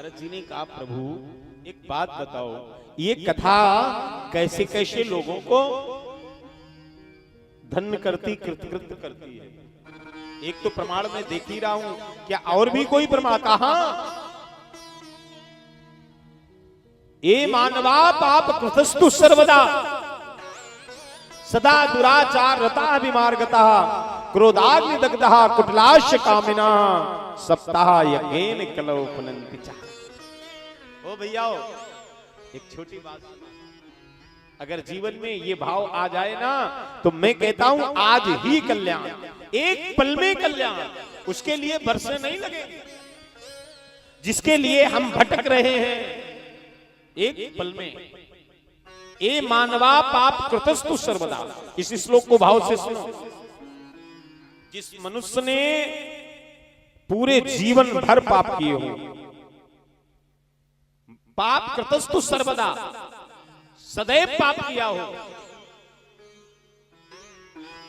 नारद जी ने कहा प्रभु एक बात बताओ, ये कथा कैसे कैसे लोगों को धन्य करती, कृतकृत्य करती है। एक तो प्रमाण में देख ही रहा हूं, क्या और भी कोई प्रमाण? कहा ए मानवा पाप कृतस्तु सर्वदा सदा दुराचार रता विमार्गता क्रोधाग्नि दग्धः कुटिलाश्च कामिना सप्ताह यज्ञेन कलौ पुनन्ति च। ओ भैया एक छोटी बात, अगर जीवन में ये भाव आ जाए ना तो मैं कहता हूं आज ही कल्याण, एक पल में कल्याण। उसके लिए बरसें नहीं लगेंगे, जिसके लिए हम भटक रहे हैं एक पल में। ए मानवा पाप कृतस्तु सर्वदा, इस श्लोक को भाव से सुनो। जिस मनुष्य ने पूरे जीवन भर पाप किए हो, पाप कृतस्तु सर्वदा, सदैव पाप किया हो,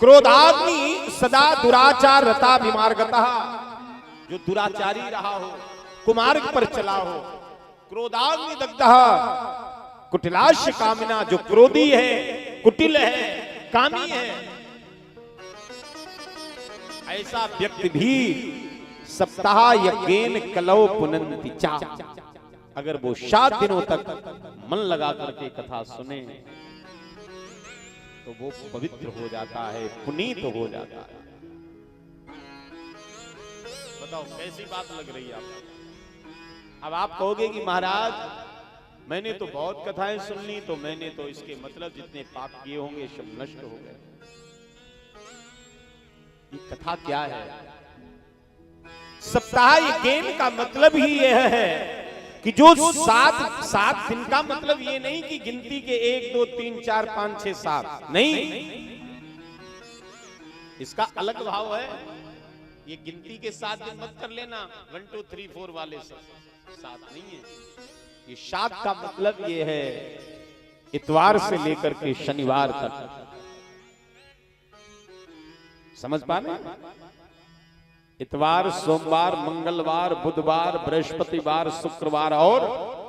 क्रोधाग्नि सदा दुराचार रता विमार्गता, जो दुराचारी रहा हो, कुमार्ग पर चला हो, क्रोधाग्नि दग्धः कुटिलाश्च कामिना, जो क्रोधी है, कुटिल है, कामी है, ऐसा व्यक्ति भी सप्ताह यज्ञेन कलौ पुनन्ति चा। अगर वो 7 दिनों तक मन लगा करके कथा सुने तो वो पवित्र हो जाता है, पुनीत हो जाता है। बताओ कैसी बात लग रही है आपको? अब आप कहोगे कि महाराज मैंने तो बहुत कथाएं सुन ली, तो मैंने तो इसके मतलब जितने पाप किए होंगे सब नष्ट हो गए। ये कथा क्या है? सप्ताह यज्ञ का मतलब ही यह है कि जो 7 दिन का मतलब ये नहीं कि गिनती के 1 2 3 4 5 6 7 नहीं, इसका अलग भाव है। ये गिनती के 7 दिन मत कर लेना, 1 2 3 4 वाले 7 नहीं है। ये 7 का मतलब ये है इतवार से लेकर के शनिवार तक। समझ पाने? इतवार, सोमवार, मंगलवार, बुधवार, बृहस्पतिवार, शुक्रवार और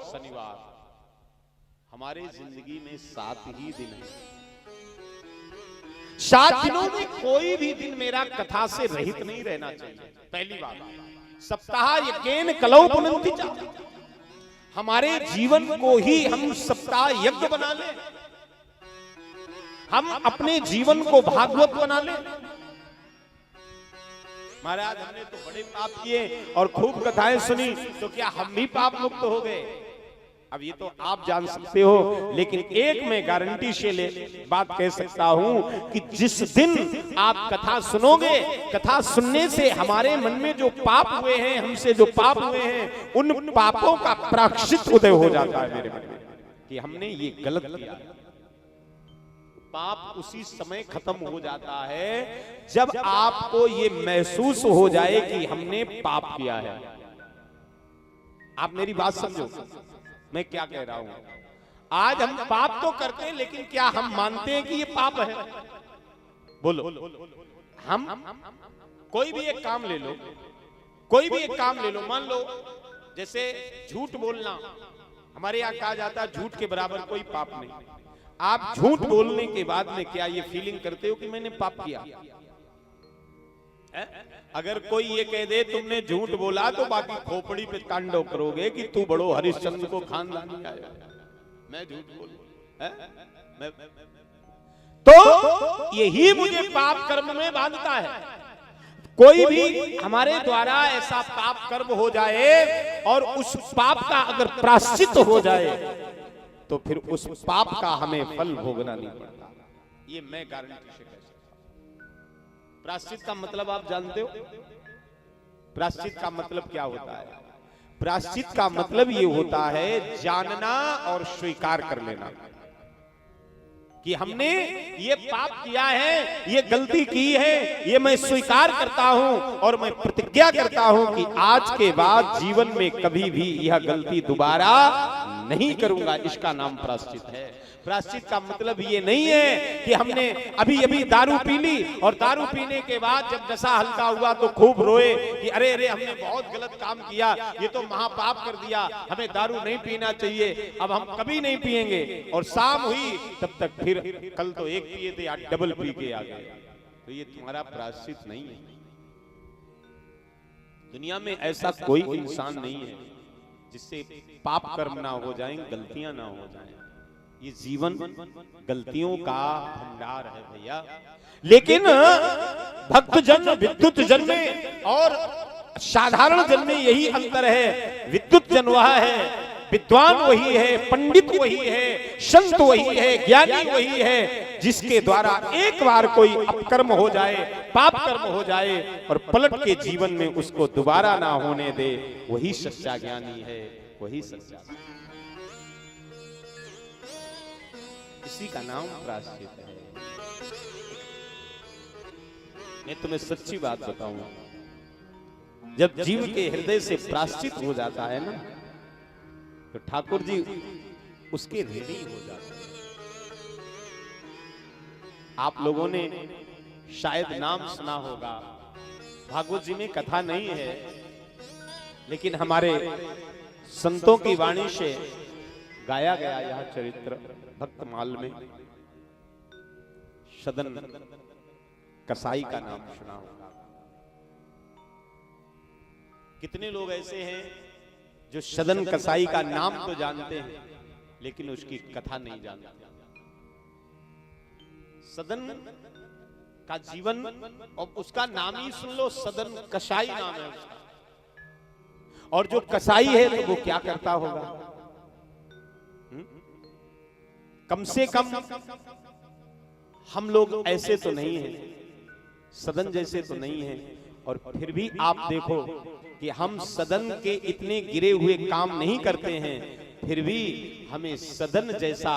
शनिवार। हमारे जिंदगी में 7 ही दिन है। 7 दिनों में कोई भी दिन मेरा कथा से रहित नहीं रहना चाहिए। पहली बात, सप्ताह यज्ञेन कलौ पुनन्ति च। हमारे जीवन को ही हम सप्ताह यज्ञ बना ले, हम अपने जीवन को भागवत बना ले। महाराज हमने तो बड़े पाप किए और खूब कथाएं सुनी, तो क्या हम भी पाप मुक्त हो गए? अब ये तो आप जान सकते हो, लेकिन एक मैं गारंटी से बात कह सकता हूं कि जिस दिन आप कथा सुनोगे, कथा सुनने से हमारे मन में जो पाप हुए हैं, हमसे जो पाप हुए हैं, उन पापों का प्रायश्चित उदय हो जाता है मेरे मन में कि हमने ये गलत किया। पाप उसी समय खत्म हो जाता है जब आपको ये महसूस हो जाए कि हमने पाप किया है। आप मेरी बात समझो, मैं क्या कह रहा हूं। आज हम पाप तो करते हैं, लेकिन क्या हम मानते हैं कि ये पाप है? बोलो। हम कोई भी एक काम ले लो, कोई भी एक काम ले लो, मान लो जैसे झूठ बोलना, हमारे यहां कहा जाता है झूठ के बराबर कोई पाप नहीं। आप झूठ बोलने के बाद में क्या ये फीलिंग करते हो कि मैंने पाप किया है? अगर कोई ये कह दे तुमने झूठ बोला, तो बाकी खोपड़ी पे तांडव करोगे कि तू बड़ो हरिश्चंद्र को खानदानी आया, मैं झूठ बोलूं। तो यही मुझे पाप कर्म में बांधता है। कोई भी हमारे द्वारा ऐसा पाप कर्म हो जाए और उस पाप का अगर प्रायश्चित हो जाए, तो फिर उस पाप का हमें फल भोगना नहीं पड़ता। ये मैं गारंटी से कह सकता हूं। प्रायश्चित का मतलब आप जानते हो? प्रायश्चित का मतलब क्या होता है? प्रायश्चित का मतलब ये होता है जानना और स्वीकार कर लेना कि हमने ये पाप किया है, ये गलती की है, ये मैं स्वीकार करता हूं और मैं प्रतिज्ञा करता हूं कि आज के बाद जीवन में कभी भी यह गलती दोबारा नहीं करूंगा, इसका नाम प्रायश्चित है। प्रायश्चित का मतलब ये नहीं है कि हमने अभी अभी दारू पी ली और दारू पीने के बाद जब नशा हल्का हुआ तो खूब रोए कि अरे अरे हमने बहुत गलत काम किया, ये तो महापाप कर दिया, हमें दारू नहीं पीना चाहिए, अब हम कभी नहीं पिएंगे। और शाम हुई तब तक फिर कल तो एक पिए थे, आज डबल पी के आ गए, तो ये तुम्हारा प्रायश्चित नहीं है। दुनिया में ऐसा कोई इंसान नहीं है जिससे पाप कर्म ना हो जाएं, गलतियां ना हो जाएं। ये जीवन गलतियों का भंडार है भैया। लेकिन भक्त जन विद्युत जन में और साधारण जन में यही अंतर है। विद्युत जन वह है, विद्वान वही है, पंडित वही है, संत वही है, ज्ञानी वही है जिसके द्वारा एक बार कोई अपकर्म हो जाए, पाप कर्म हो जाए और पलट के जीवन में उसको दोबारा ना होने दे, वही सच्चा ज्ञानी है, वही सच्चा। इसी का नाम प्रायश्चित है। मैं तुम्हें सच्ची बात बताऊं, जब जीव के हृदय से प्रायश्चित हो जाता है ना, तो ठाकुर जी उसके ऋणी हो जाते हैं। आप लोगों ने शायद नाम सुना होगा, भागवत जी में कथा नहीं है, लेकिन हमारे संतों की वाणी से गाया गया यह चरित्र भक्तमाल में। सदन कसाई का नाम सुना होगा। कितने लोग ऐसे हैं जो सदन कसाई का नाम तो जानते हैं लेकिन उसकी कथा नहीं जानते। सदन का जीवन और उसका नाम ही सुन लो, सदन कसाई नाम है उसका। और जो कसाई है तो वो क्या करता होगा? कम से कम हम लोग ऐसे तो नहीं हैं, सदन जैसे तो नहीं हैं, और फिर भी आप देखो कि हम सदन के इतने गिरे हुए काम नहीं करते हैं, फिर भी हमें सदन जैसा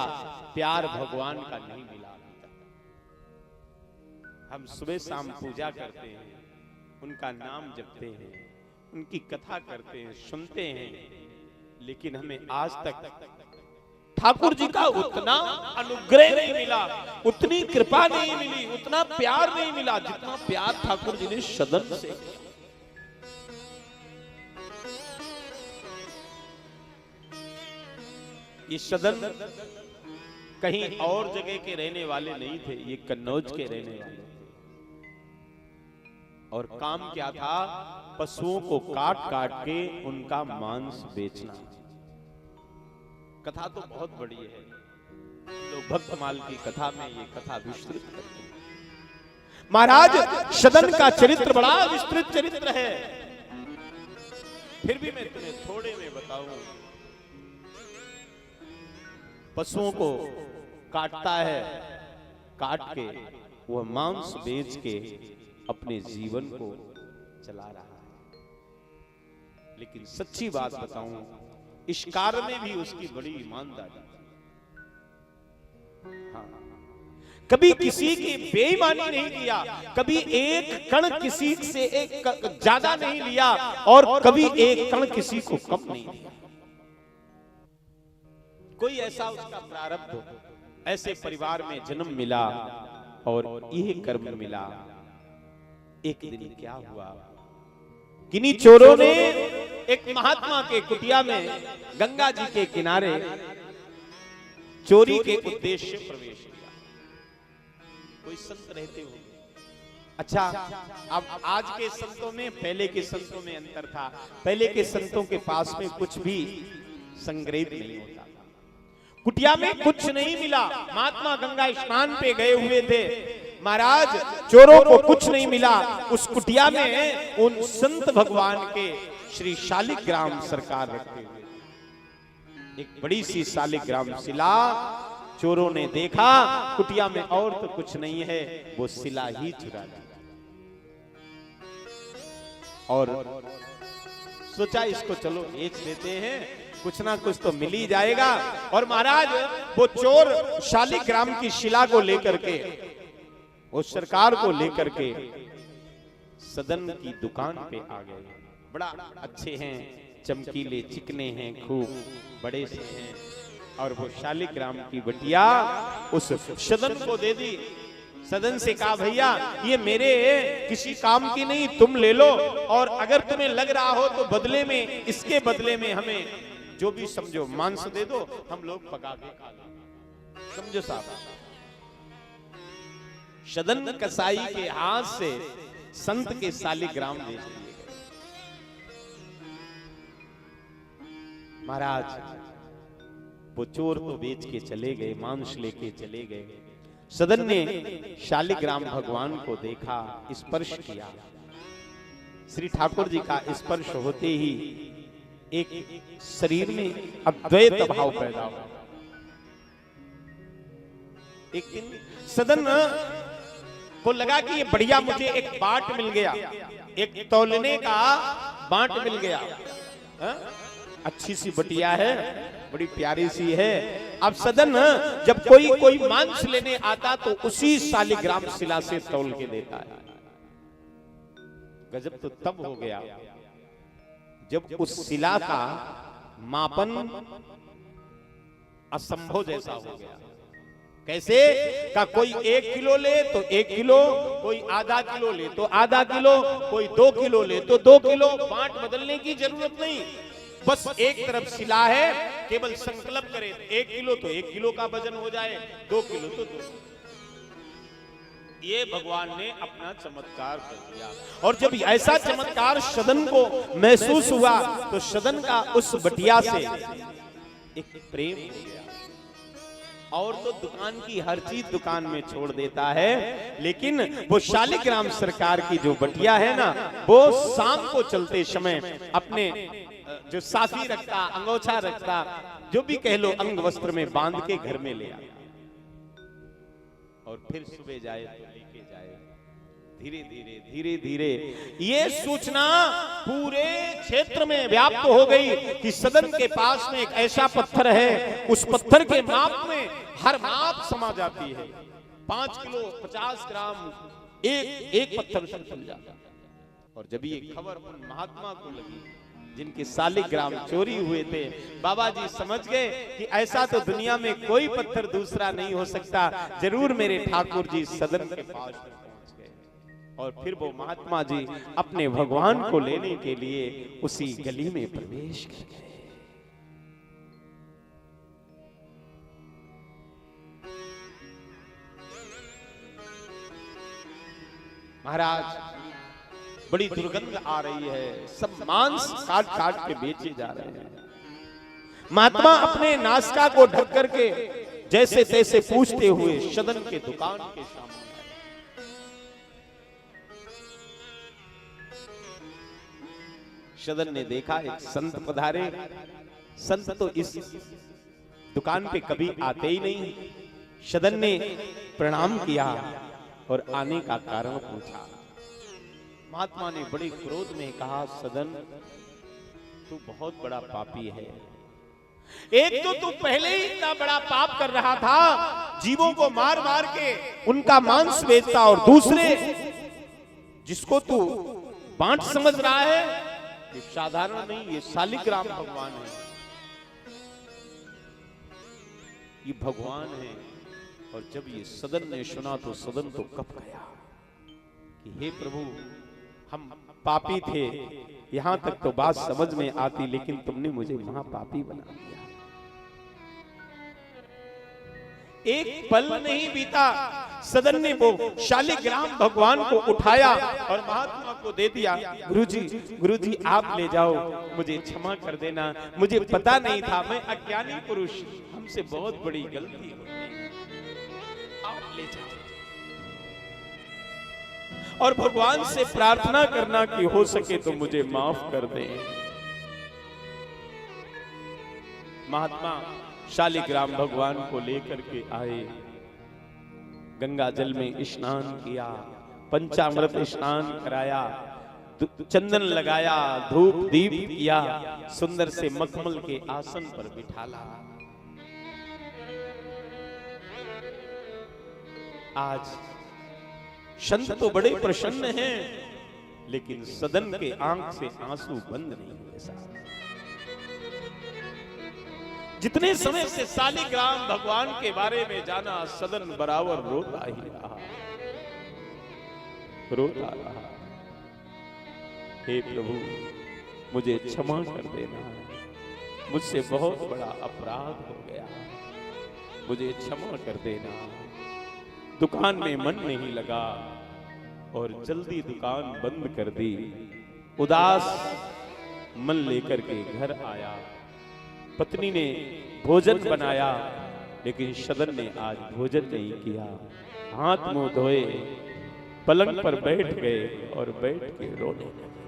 प्यार भगवान का नहीं मिला। हम सुबह शाम पूजा करते हैं, उनका नाम जपते हैं, उनकी कथा करते हैं, सुनते हैं, लेकिन हमें आज तक ठाकुर जी का उतना अनुग्रह नहीं मिला, उतनी कृपा नहीं मिली, उतना प्यार नहीं मिला जितना प्यार ठाकुर जी ने सदन से। ये सदन कहीं और जगह के रहने वाले नहीं थे, ये कन्नौज के रहने वाले थे। और काम क्या था? पशुओं को काट काट के उनका मांस बेचना। कथा तो बहुत बड़ी है, लोग भक्तमाल की कथा में ये कथा विस्तृत करते हैं। महाराज सदन का चरित्र बड़ा विस्तृत चरित्र है, फिर भी मैं तुम्हें थोड़े में बताऊं। पशुओं को काटता है, काट के वह मांस बेच के अपने जीवन को चला रहा है। लेकिन सच्ची बात बताऊं, इस कार्य में भी उसकी बड़ी ईमानदारी। हाँ, कभी किसी की बेईमानी नहीं किया, कभी एक कण किसी से एक ज्यादा नहीं लिया, और कभी एक कण किसी को कम नहीं दिया। कोई ऐसा उसका प्रारब्ध हो, ऐसे परिवार में जन्म मिला और यह कर्म मिला। एक दिन क्या हुआ, किन्हीं चोरों ने एक महात्मा के कुटिया में गंगा जी के किनारे चोरी के उद्देश्य से प्रवेश किया। कोई संत रहते होंगे। अच्छा, अब आज के संतों में पहले के संतों में अंतर था। पहले के संतों के पास में कुछ भी संग्रहित नहीं होता था, कुटिया में कुछ नहीं मिला। महात्मा गंगा स्नान पे गए हुए थे, महाराज चोरों को कुछ नहीं मिला। उस कुटिया में उन संत भगवान के श्री शालिग्राम सरकार रखे हुए एक बड़ी सी शालिग्राम शिला चोरों ने देखा, कुटिया में और तो कुछ नहीं है, वो शिला ही चुरा ली और सोचा इसको चलो बेच देते हैं, कुछ ना कुछ तो मिल ही जाएगा। और महाराज वो चोर शालिग्राम की शिला को लेकर के, उस सरकार को लेकर के सदन की दुकान पे आ गए। बड़ा अच्छे हैं, चमकीले चिकने हैं, खूब बड़े से हैं। और वो शालिग्राम की बटिया उस सदन को दे दी। सदन से कहा भैया ये मेरे किसी काम की नहीं, तुम ले लो, और अगर तुम्हें लग रहा हो तो बदले में, इसके बदले में हमें जो भी समझो मांस दे दो, हम लोग पका के खा लेंगे। समझो साहब, सदन कसाई के हाथ से संत के शालिग्राम बेच दिए गए। महाराज वो चोर तो बेच के चले गए, मांस लेके चले गए। सदन ने शालिग्राम भगवान को देखा, स्पर्श किया। श्री ठाकुर जी का स्पर्श होते ही एक शरीर में अद्वैत भाव पैदा हुआ। एक दिन सदन को लगा कि ये बढ़िया, मुझे एक बाट मिल गया, एक तौलने का बाट मिल गया। अच्छी सी बटिया है, बड़ी प्यारी सी है। अब सदन जब कोई मांस लेने आता तो उसी शालिग्राम शिला से तौल के देता है। गजब तो तब हो गया जब उस शिला का मापन असंभव जैसा हो गया। कैसे का कोई 1 किलो ले तो 1 किलो, कोई आधा किलो ले तो आधा किलो, कोई 2 किलो ले तो 2 किलो। बाट बदलने की जरूरत नहीं, बस एक तरफ शिला है, केवल संकल्प करे 1 किलो तो 1 किलो का वजन हो जाए, 2 किलो तो 2। ये भगवान ने अपना चमत्कार कर दिया। और जब ऐसा चमत्कार सदन को महसूस हुआ तो सदन का उस बटिया से एक प्रेम हो गया। और तो दुकान की हर चीज दुकान में छोड़ देता है, लेकिन वो शालिग्राम सरकार की जो बटिया है ना, वो शाम को चलते समय अपने जो साफी रखता, अंगोछा रखता, जो भी कह लो, अंग वस्त्र में बांध के घर में ले आया। और फिर सुबह जाए तो लेके जाए। धीरे धीरे धीरे धीरे ये सूचना पूरे क्षेत्र में व्याप्त हो गई कि सदन के पास में एक ऐसा पत्थर है, उस पत्थर के माप में हर माप समा जाती है। 5 किलो 50 ग्राम एक पत्थर से चल जाता। और जब ये खबर उन महात्मा को लगी जिनके शालिग्राम चोरी हुए थे, बाबा जी समझ गए कि ऐसा तो दुनिया में कोई पत्थर दूसरा नहीं हो सकता, जरूर मेरे ठाकुर जी सदन के पास पहुंच गए। और फिर वो महात्मा जी अपने भगवान को लेने के लिए उसी गली में प्रवेश कर गए। महाराज बड़ी दुर्गंध आ रही है, सब मांस काट काट के बेचे जा रहे हैं। महात्मा अपने नासिका को ढक करके जैसे तैसे पूछते हुए सदन के दुकान के सामने आए। सदन ने देखा एक संत पधारे। संत तो इस दुकान पे कभी आते ही नहीं। सदन ने प्रणाम किया और आने का कारण पूछा। महात्मा ने बड़े क्रोध में कहा, सदन तू बहुत बड़ा पापी है। एक तो तू पहले ही इतना बड़ा पाप कर रहा था, जीवों को मार मार के उनका मांस बेचता, और दूसरे जिसको तू बांट समझ रहा है, ये साधारण नहीं, ये शालिग्राम भगवान है, ये भगवान है। और जब ये सदन ने सुना तो सदन तो कप गया कि हे प्रभु, हम पापी थे, यहां तक तो बात समझ में आती, लेकिन तुमने मुझे महापापी बना दिया। एक पल नहीं बीता, सदन ने वो शालिग्राम भगवान को उठाया और महात्मा को दे दिया। गुरुजी आप ले जाओ, मुझे क्षमा कर देना, मुझे पता नहीं था, मैं अज्ञानी पुरुष, हमसे बहुत बड़ी गलती हो गई, आप ले जाओ। और भगवान से प्रार्थना करना कि हो सके तो मुझे माफ कर दें। महात्मा शालिग्राम भगवान को लेकर के आए, गंगा जल में स्नान किया, पंचामृत स्नान कराया, चंदन लगाया, धूप दीप किया, सुंदर से मखमल के आसन पर बिठाला। आज संत तो बड़े प्रसन्न हैं, लेकिन सदन के आंख से आंसू बंद नहीं हुए साहब। जितने समय से शालिग्राम भगवान के बारे में जाना, सदन बराबर रोता ही रहा, रोता रहा। हे प्रभु, मुझे क्षमा कर देना, मुझसे बहुत बड़ा अपराध हो गया, मुझे क्षमा कर देना। दुकान में मन नहीं लगा और जल्दी दुकान बंद कर दी। उदास मन लेकर के घर आया। पत्नी ने भोजन बनाया, लेकिन सदन ने आज भोजन नहीं किया। हाथ मुंह धोए पलंग पर बैठ गए और बैठ के रोने लगे।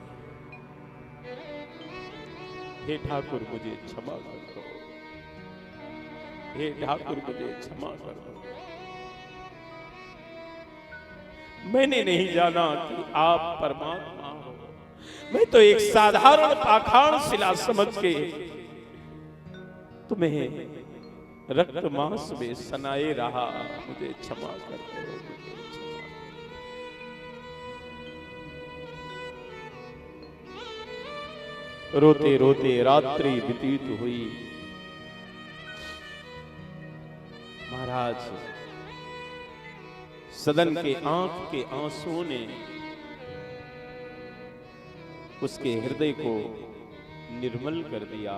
हे ठाकुर, मुझे क्षमा कर दो, हे ठाकुर, मुझे क्षमा कर दो। मैंने नहीं जाना कि आप परमात्मा हो। मैं तो एक साधारण पाषाण शिला समझ के तुम्हें रक्त मांस में सनाए रहा। मुझे क्षमा कर दो। रोते रोते रात्रि व्यतीत हुई। महाराज, सदन के आंख के आंसुओं ने उसके हृदय को निर्मल कर दिया,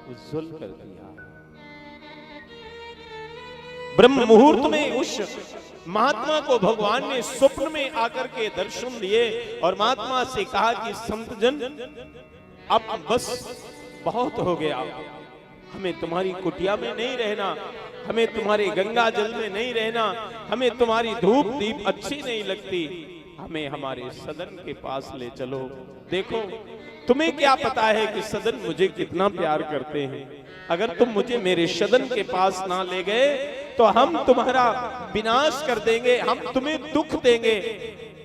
उज्जवल कर दिया। ब्रह्म मुहूर्त में उस महात्मा को भगवान ने स्वप्न में आकर के दर्शन दिए और महात्मा से कहा कि संतजन, अब बस बहुत हो गया, हमें तुम्हारी कुटिया में नहीं रहना, हमें तुम्हारे गंगा जल में नहीं रहना, हमें तुम्हारी धूप दीप अच्छी नहीं लगती, हमें हमारे सदन के पास ले चलो। देखो, तुम्हें क्या पता है कि सदन मुझे कितना प्यार करते हैं। अगर तुम मुझे मेरे सदन के पास ना ले गए तो हम तुम्हारा विनाश कर देंगे, हम तुम्हें दुख देंगे,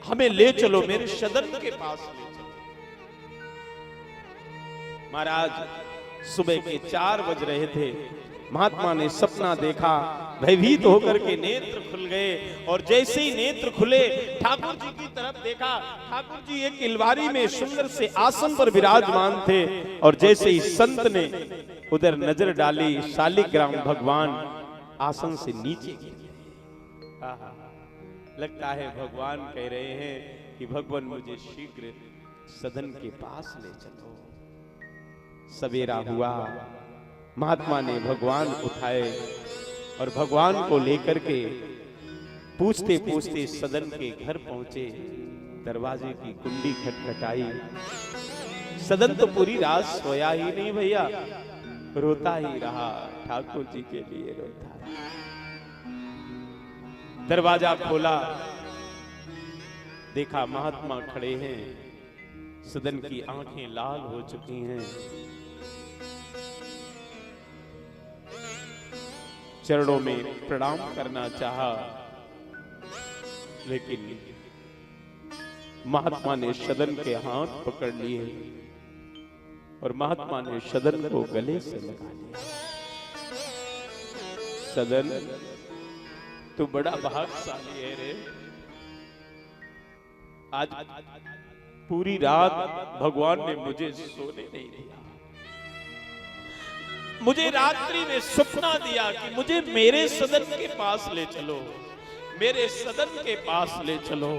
हमें ले चलो, मेरे सदन के पास ले चलो। महाराज, सुबह के 4 बज रहे थे। महात्मा ने सपना देखा, भयभीत होकर के नेत्र खुल गए और जैसे ही नेत्र खुले ठाकुर जी की तरफ देखा। ठाकुर जी एक इलवारी में सुंदर से आसन पर विराजमान थे और जैसे ही संत ने उधर नजर डाली, शालिग्राम भगवान आसन से नीचे गिरे। लगता है भगवान कह रहे हैं कि भगवान मुझे शीघ्र सदन के पास ले चलो। सवेरा हुआ, महात्मा ने भगवान उठाए और भगवान को लेकर के पूछते पूछते सदन के घर पहुंचे। दरवाजे की कुंडी खटखटाई। सदन तो पूरी रात सोया ही नहीं भैया, रोता ही रहा, ठाकुर जी के लिए रोता रहा। दरवाजा खोला, देखा महात्मा खड़े हैं। सदन की आंखें लाल हो चुकी हैं। चरणों में प्रणाम करना चाहा, लेकिन महात्मा ने सदन के हाथ पकड़ लिए और महात्मा ने सदन को गले से लगा लिया। सदन, तू बड़ा भाग्यशाली है रे। आज पूरी रात भगवान ने मुझे सोने नहीं दिया। मुझे रात्रि में सपना दिया कि मुझे मेरे सदन के पास ले चलो, मेरे सदन के पास ले चलो।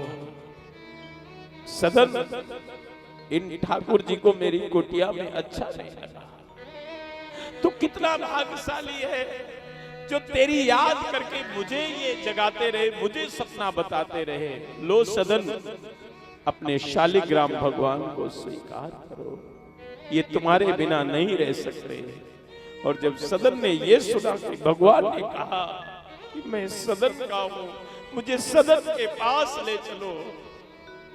सदन, इन ठाकुर जी को मेरी कुटिया में अच्छा नहीं लगा। तू कितना भाग्यशाली है जो तेरी याद करके मुझे ये जगाते रहे, मुझे सपना बताते रहे। लो सदन, अपने शालिग्राम भगवान को स्वीकार करो, ये तुम्हारे बिना नहीं रह सकते। और जब सदन ने ये सुना कि भगवान ने कहा कि मैं सदन का हूं, मुझे सदन के पास ले चलो,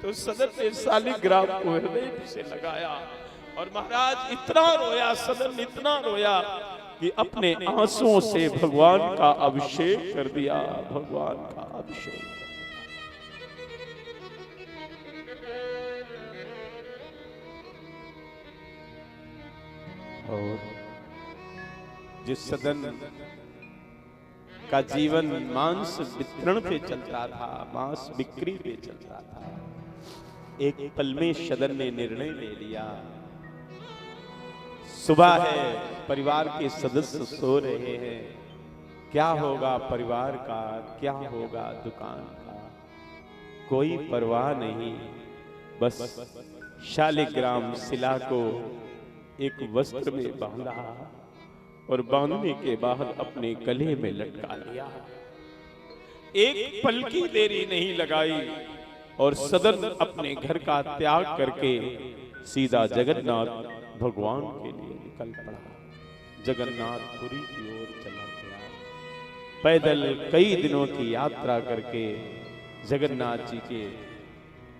तो सदन ने शालिग्राम को हृदय से लगाया और महाराज इतना रोया, सदन इतना रोया कि अपने आंसुओं से भगवान का अभिषेक कर दिया। भगवान का अभिषेक। और जिस सदन का जीवन मांस वितरण पे चलता था, मांस बिक्री पे चलता था, एक पल में सदन ने निर्णय ले लिया। सुबह है, परिवार के सदस्य सो रहे हैं। क्या होगा परिवार का, क्या होगा दुकान का, कोई परवाह नहीं। बस शालिग्राम शिला को एक वस्त्र में बांधा और बांधने के बाद अपने गले में लटका लिया। एक पल की देरी नहीं लगाई और सदन अपने घर का त्याग करके सीधा जगन्नाथ भगवान के लिए निकल पड़ा। जगन्नाथपुरी की ओर चला गया। पैदल कई दिनों की यात्रा करके जगन्नाथ जी के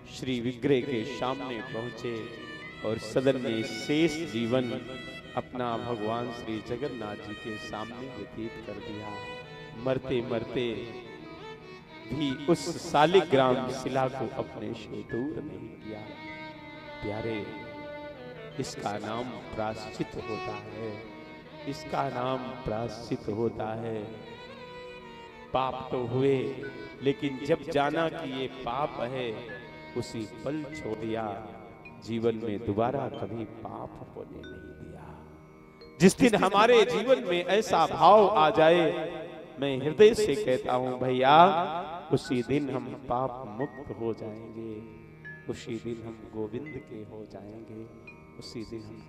श्री विग्रह के सामने पहुंचे और सदन में शेष जीवन अपना भगवान श्री जगन्नाथ जी के सामने व्यतीत कर दिया। मरते मरते भी उस शालिग्राम शिला को अपने से दूर नहीं किया। प्यारे, इसका नाम प्रायश्चित होता है, इसका नाम प्रायश्चित होता है। पाप तो हुए, लेकिन जब जाना कि ये पाप है उसी पल छोड़ दिया। जीवन में दोबारा कभी पाप होने नहीं दिया। जिस दिन हमारे जीवन में ऐसा भाव आ जाए, मैं हृदय से कहता हूं भैया, उसी दिन हम पाप मुक्त हो जाएंगे, उसी दिन हम गोविंद के हो जाएंगे, उसी दिन हम